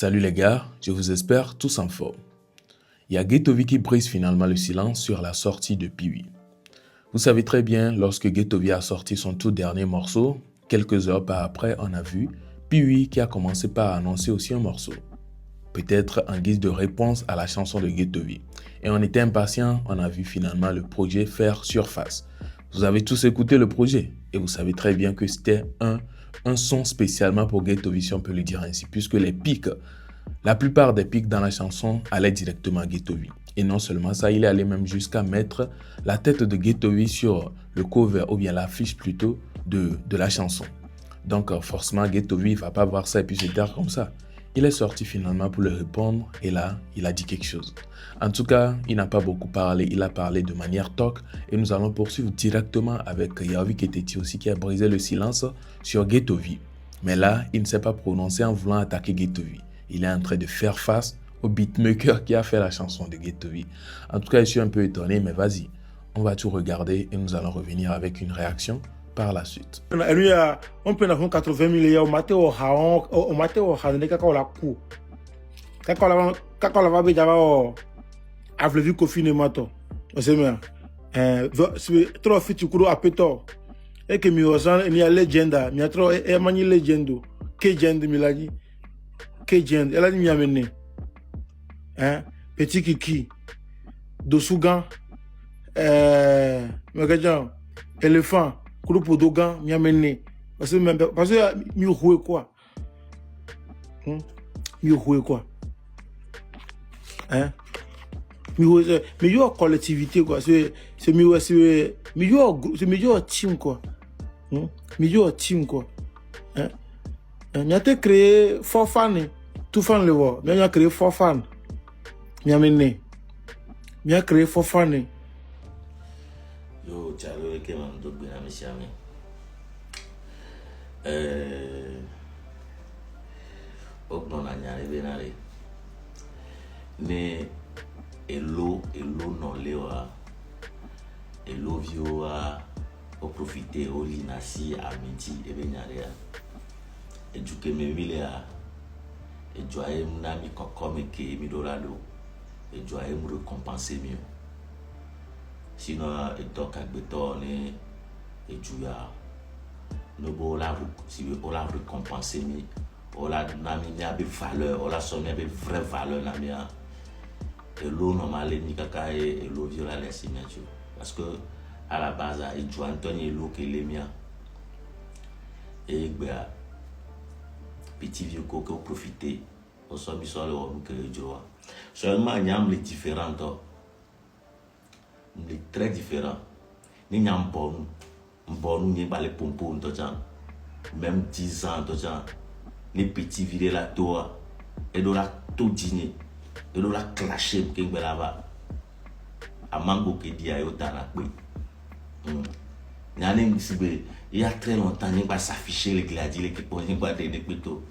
Salut les gars, je vous espère tous en forme. Il y a Ghetto V qui brise finalement le silence sur la sortie de Pee-wee. Vous savez très bien, lorsque Ghetto V a sorti son tout dernier morceau, quelques heures par après, on a vu Pee-wee qui a commencé par annoncer aussi un morceau. Peut-être en guise de réponse à la chanson de Ghetto V. Et on était impatients, on a vu finalement le projet faire surface. Vous avez tous écouté le projet et vous savez très bien que c'était un son spécialement pour Ghetto V, si on peut le dire ainsi, puisque la plupart des pics dans la chanson allaient directement à Ghetto V. Et non seulement ça, il est allé même jusqu'à mettre la tête de Ghetto V sur le cover, ou bien l'affiche plutôt, de la chanson. Donc forcément, Ghetto V ne va pas voir ça et puis se taire comme ça. Il est sorti finalement pour le répondre et là, il a dit quelque chose. En tout cas, il n'a pas beaucoup parlé, il a parlé de manière talk et nous allons poursuivre directement avec Yaovi Keteti aussi qui a brisé le silence sur Ghetto V. Mais là, il ne s'est pas prononcé en voulant attaquer Ghetto V. Il est en train de faire face au beatmaker qui a fait la chanson de Ghetto V. En tout cas, je suis un peu étonné, mais vas-y, on va tout regarder et nous allons revenir avec une réaction par la suite. On peut avoir 80 millions au matin au matin au hané quand la coup. Quand la va bien avoir vu confinement to. On sait bien. Trop fit tu cours à péto. Et que mi osan ni a légenda, mi a trop e mani legendo. Que legend mi l'a dit. Que legend, elle a dit mi amené. Petit kiki. Dosugan magajan éléphant. Groupe Dogan, mi amené. Parce que mi jouer quoi? Mi jouer quoi? Mais yo collectivité quoi, c'est meilleur team quoi. Meilleur team quoi. Mi a créé for fans, tout fan le voir. Mi a créé for fans. Mi amené. Mi a créé for fans. Yo, Chalo, que mandou bem na missão. Non na nyare benare. Ne elo non lewa. Elo vioa o profiter o linasi a midi e benare. E juke me milea. E joie na mi kokome ke mi dolado. E joie me récompenser mieux. Sinon, il toque avec béton et juya. Nous avons la récompenser, on la mis avec valeur, on la somme avec vraie valeur. Et l'eau normale, ni caca et l'eau violente, les signatures. Parce que à la base, il joue Anthony et l'eau qui est les miens. Et petit vieux coco profiter, au sommet sur le homme que je vois. Seulement, il y a les différents. Très différent. Ni nyam bon ni ba les pompons même 10 ans les petits virés la toi et de la tout dîner et de la clasher que là-bas à mango que dit à yotana oui il y a très longtemps ni pas s'afficher les gladiateurs qui posent pas des plutôt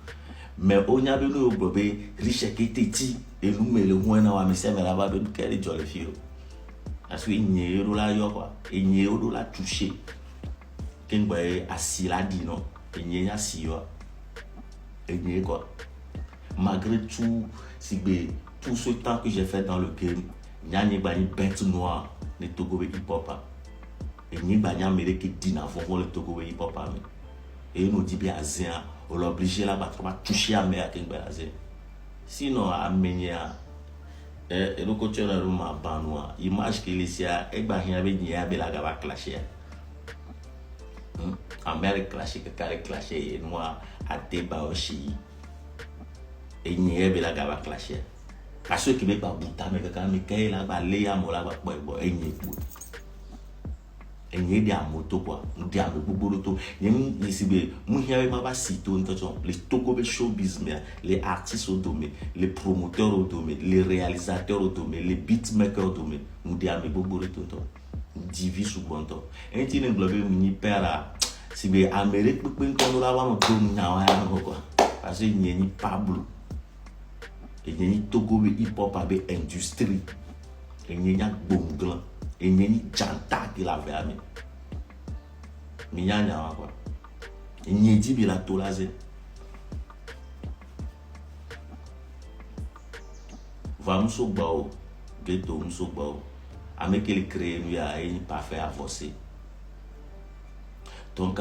mais on y a venu au bébé riche qui était dit et nous mais le moins na wa mais c'est là-bas de quel jolly fille. Parce qu'il n'y a pas de quoi, il n'y a pas de toucher. Quand on est assis là, dit non, il n'y a pas assis. Il n'y a quoi. Malgré tout, tout ce temps que j'ai fait dans le game, il n'y a pas de bête noire, le Togo hip-hop. Il n'y a pas de qui dit avant le Togo hip-hop. Et il nous dit bien, on l'oblige là, à toucher à mer. Sinon, à Ménia. Et le coach de Roma Banois, image qu'il y a, et bien il y avait ni à la gaba clashé. Amérique clashé, que carré clashé, et moi à débat aussi. Et ni à la gaba clashé. Parce que qui n'est pas bouta, mais que quand il a balayé à mola, et ni pour. Et ni des moto quoi, des moto. Ni ici, moi il y avait ma sito, les Togo showbiz, les artistes au domaine, les promoteurs au domaine, les réalisateurs au domaine, les beatmakers au domaine. Nous des amis beaucoup de tout. Divise sous bon temps. Et tu n'es pas venu père si bien Amérique pour qu'on la voit on quoi. Parce qu'il n'y a ni Pablo, il n'y a ni Togo hip-hop avec industrie, il n'y a ni Bonglan. Et il y a ni janta qui l'a fait à moi. Mais il y a quoi. Il y a dit qu'il a tout là. Voilà, Mousso Bao, Ghetto, Mousso Bao. Avec qu'il crée, lui, a pas fait avancer. Donc,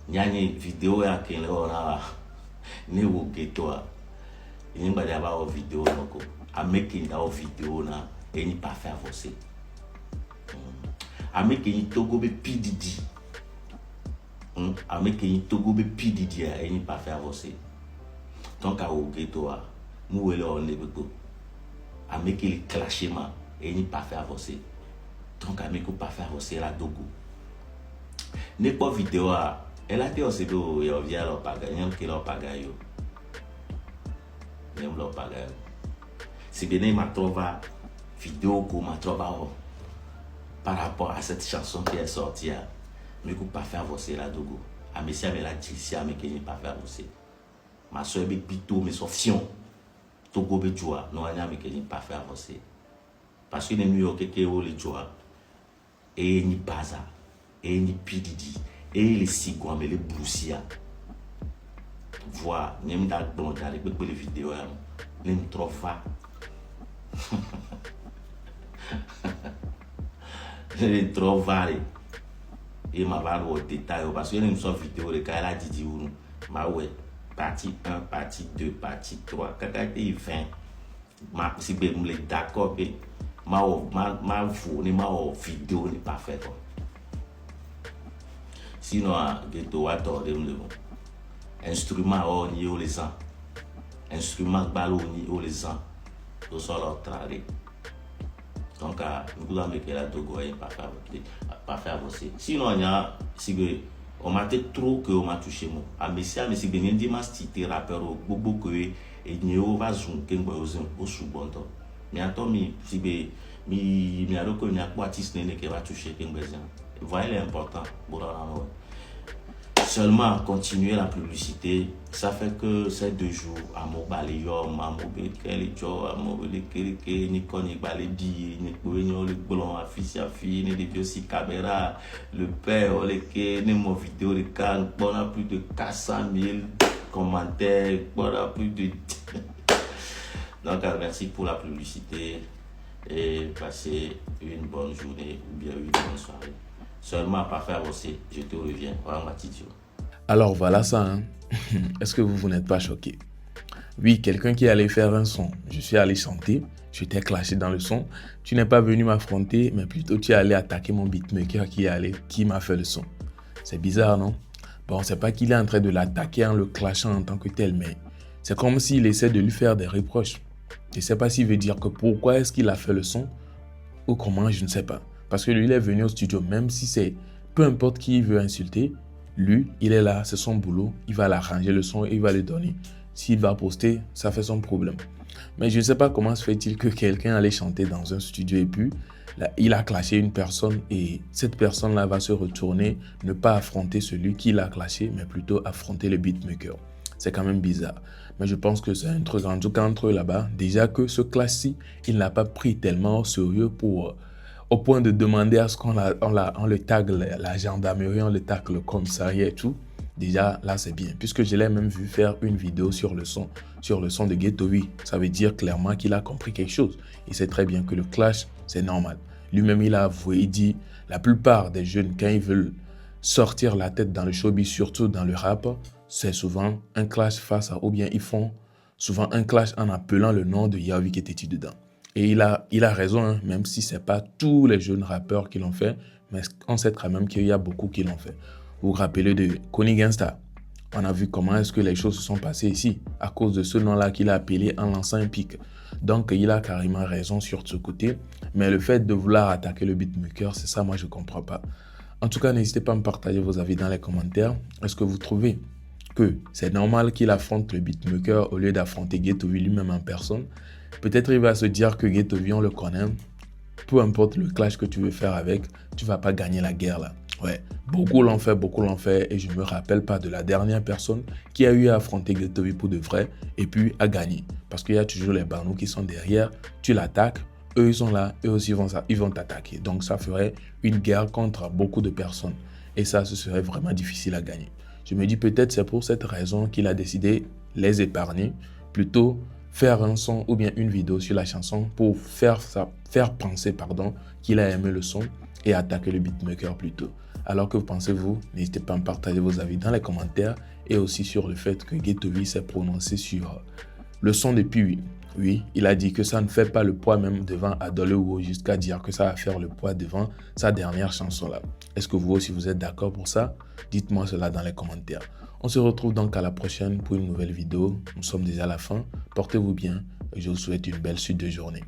il y a une vidéo qui est là, ni au Ghetto. Il n'y a pas de vidéo, avec qu'il y a une vidéo, et il pas fait avancer. Avec qu'il y a Togo Pididi. Avec qu'il y a Togo Pididi, et il pas fait avancer. Donc, au Ghetto, nous, on est beaucoup. Avec qu'il est clashé, et il pas fait avancer. Donc, avec qu'il pas fait avancer la Togo. N'est pas vidéo, elle a été aussi beau, il vient leur pagaille, il y a qui leur pagaille. Il y a leur pagaille. Si bien il m'a trouvé vidéo qu'on m'a trouvé par rapport à cette chanson qui est sortie, mais qu'on pas fait avancer la Togo. À mes avec la Tilsia, mais qui n'est pas fait avancer. Ma soeur est plutôt, mais son fion. Togo Bejoua, non, mais qui n'est pas fait avancer. Parce que les New York qui ont les joie, et ni Baza, et ni Pididi, et les Sigouam, et les Broussia. Voir, même dans les vidéos, les Trofa. Les Trofa, et ma va au détail, parce que nous sommes vidéo, les cas là, Didi, ma ouais, partie 1, partie 2, partie 3, quand il 20, ma si bien me d'accord, ma vidéo n'est pas faite. Sinon, Ghetto a tordé le instrument on y les gens. Instrument ballon on y les gens. Tout ça leur travail. Donc, nous avons fait la Togo et pas faire avancer. Sinon, il y a, si on m'a fait trop que on m'a touché moi. À Messia, mais si bien dit ma cité rappeur au bobo que et n'y va zoom qu'un boy au sous-bon. Mais attends, si bien mi a reconnu à quoi artiste n'est qui va toucher qu'un besoin. Voilà l'important pour la seulement continuer la publicité, ça fait que ces 2 jours, à mon balayom, à mon béquelicho, à mon béquelique, ni connaît balébi, ni connaît le blanc, à fils à fille, ni des vieux si caméra, le père, ni mon vidéo, les can, on a plus de 400 000 commentaires, on a plus de. Donc, merci pour la publicité et passez une bonne journée ou bien une bonne soirée. Seulement pas faire avancer, je te reviens. Voilà ma petite. Alors voilà ça, hein. Est-ce que vous n'êtes pas choqué? Oui, quelqu'un qui allait faire un son, je suis allé chanter, je t'ai clashé dans le son, tu n'es pas venu m'affronter, mais plutôt tu es allé attaquer mon beatmaker qui m'a fait le son. C'est bizarre, non? Bon, c'est pas qu'il est en train de l'attaquer en le clashant en tant que tel, mais c'est comme s'il essaie de lui faire des reproches. Je ne sais pas s'il veut dire que pourquoi est-ce qu'il a fait le son, ou comment, je ne sais pas. Parce que lui, il est venu au studio, même si c'est peu importe qui il veut insulter, lui, il est là, c'est son boulot, il va l'arranger le son et il va le donner. S'il va poster, ça fait son problème. Mais je ne sais pas comment se fait-il que quelqu'un allait chanter dans un studio et puis là, il a clashé une personne et cette personne-là va se retourner, ne pas affronter celui qui l'a clashé, mais plutôt affronter le beatmaker. C'est quand même bizarre. Mais je pense que c'est un truc en tout cas entre eux là-bas. Déjà que ce clash-ci, il n'a pas pris tellement au sérieux au point de demander à ce qu'on le tag la gendarmerie, on le tag le commissariat et tout. Déjà, là, c'est bien. Puisque je l'ai même vu faire une vidéo sur le son de Ghetto V. Ça veut dire clairement qu'il a compris quelque chose. Il sait très bien que le clash, c'est normal. Lui-même, il a avoué, il dit, la plupart des jeunes, quand ils veulent sortir la tête dans le showbiz, surtout dans le rap, c'est souvent un clash ou bien ils font souvent un clash en appelant le nom de Yaoui qui était dedans. Et il a raison, hein, même si ce n'est pas tous les jeunes rappeurs qui l'ont fait, mais on sait quand même qu'il y a beaucoup qui l'ont fait. Vous vous rappelez de Connie Gangsta? On a vu comment est-ce que les choses se sont passées ici, à cause de ce nom-là qu'il a appelé en lançant un pic. Donc, il a carrément raison sur ce côté. Mais le fait de vouloir attaquer le beatmaker, c'est ça, moi, je ne comprends pas. En tout cas, n'hésitez pas à me partager vos avis dans les commentaires. Est-ce que vous trouvez que c'est normal qu'il affronte le beatmaker au lieu d'affronter Ghetto V lui-même en personne? Peut-être il va se dire que Ghetto V, on le connaît. Peu importe le clash que tu veux faire avec, tu ne vas pas gagner la guerre là. Ouais, beaucoup l'ont fait et je ne me rappelle pas de la dernière personne qui a eu à affronter Ghetto V pour de vrai et puis a gagné. Parce qu'il y a toujours les barnous qui sont derrière, tu l'attaques, eux ils sont là, eux aussi ils vont t'attaquer. Donc ça ferait une guerre contre beaucoup de personnes et ça, ce serait vraiment difficile à gagner. Je me dis peut-être c'est pour cette raison qu'il a décidé les épargner plutôt faire un son ou bien une vidéo sur la chanson pour faire penser qu'il a aimé le son et attaquer le beatmaker plus tôt. Alors que pensez-vous? N'hésitez pas à me partager vos avis dans les commentaires et aussi sur le fait que Ghetto-V s'est prononcé sur le son de Piwi. Oui, il a dit que ça ne fait pas le poids même devant Adolewo jusqu'à dire que ça va faire le poids devant sa dernière chanson là. Est-ce que vous aussi vous êtes d'accord pour ça? Dites-moi cela dans les commentaires. On se retrouve donc à la prochaine pour une nouvelle vidéo. Nous sommes déjà à la fin. Portez-vous bien et je vous souhaite une belle suite de journée.